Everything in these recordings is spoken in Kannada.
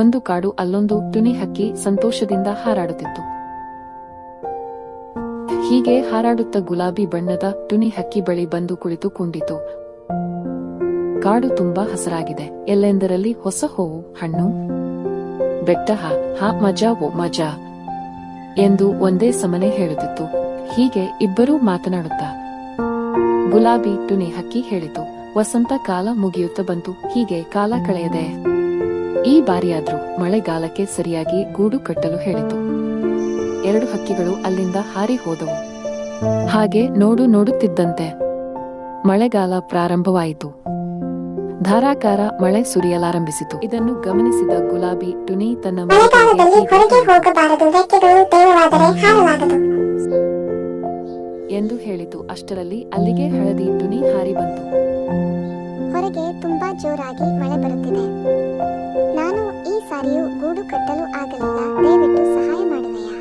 ಒಂದು ಕಾಡು ಅಲ್ಲೊಂದು ಟುನಿ ಹಕ್ಕಿ ಸಂತೋಷದಿಂದ ಹಾರಾಡುತ್ತಿತ್ತು. ಹೀಗೆ ಹಾರಾಡುತ್ತ ಗುಲಾಬಿ ಬಣ್ಣದ ಟುನಿ ಹಕ್ಕಿ ಬಳಿ ಬಂದು ಕುಳಿತುಕೊಂಡಿತು. ಕಾಡು ತುಂಬಾ ಹಸರಾಗಿದೆ. ಎಲ್ಲೆಂದರಲ್ಲಿ ಹೊಸ ಹೂವು, ಹಣ್ಣು, ಬೆಟ್ಟ, ಮಜಾ ಓ ಮಜಾ ಎಂದು ಒಂದೇ ಸಮನೆ ಹೇಳುತ್ತಿತ್ತು. ಹೀಗೆ ಇಬ್ಬರೂ ಮಾತನಾಡುತ್ತಾ ಗುಲಾಬಿ ಟುನಿ ಹಕ್ಕಿ ಹೇಳಿತು, ವಸಂತ ಕಾಲ ಮುಗಿಯುತ್ತ ಬಂತು. ಹೀಗೆ ಕಾಲ ಕಳೆಯದೆ ಈ ಬಾರಿಯಾದ್ರೂ ಮಳೆಗಾಲಕ್ಕೆ ಸರಿಯಾಗಿ ಗೂಡು ಕಟ್ಟಲು ಹೇಳಿತು. ಎರಡು ಹಕ್ಕಿಗಳು ಅಲ್ಲಿಂದ ಹಾರಿ ಹೋದವು. ಹಾಗೆ ನೋಡುತ್ತಿದ್ದಂತೆ ಮಳೆಗಾಲ ಪ್ರಾರಂಭವಾಯಿತು. ಧಾರಾಕಾರ ಮಳೆ ಸುರಿಯಲಾರಂಭಿಸಿತು. ಇದನ್ನು ಗಮನಿಸಿದ ಗುಲಾಬಿ ಟುನಿ ತನ್ನ ಎಂದು ಹೇಳಿತು. ಅಷ್ಟರಲ್ಲಿ ಅಲ್ಲಿಗೆ ಹಳದಿ ಟುನಿ ಹಾರಿ ಬಂತು. ಹೊರಗೆ ತುಂಬಾ ಜೋರಾಗಿ ಮಳೆ ಬರುತ್ತಿದೆ. ನಾನು ಈ ಸಾರಿಯೂ ಗೂಡು ಕಟ್ಟಲು ಆಗಲಿಲ್ಲ. ದಯವಿಟ್ಟು ಸಹಾಯ ಮಾಡುವೆಯಾ?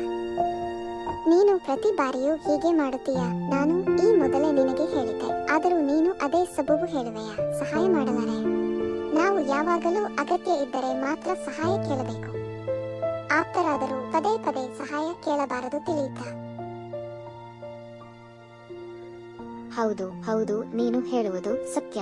ನೀನು ಪ್ರತಿ ಬಾರಿಯೂ ಹೀಗೆ ಮಾಡುತ್ತೀಯಾ? ನಾನು ಈ ಮೊದಲೇ ನಿನಗೆ ಹೇಳಿದ್ದೆ, ಆದರೂ ನೀನು ಅದೇ ಸಬೂಬು ಹೇಳುವೆಯಾ? ಸಹಾಯ ಮಾಡಲಾರೆ. ನಾವು ಯಾವಾಗಲೂ ಅಗತ್ಯ ಇದ್ದರೆ ಮಾತ್ರ ಸಹಾಯ ಕೇಳಬೇಕು. ಆಪ್ತರಾದರೂ ಪದೇ ಪದೇ ಸಹಾಯ ಕೇಳಬಾರದು, ತಿಳಿಯಿತಾ? ಹೌದು ಹೌದು, ನೀನು ಹೇಳುವುದು ಸತ್ಯ.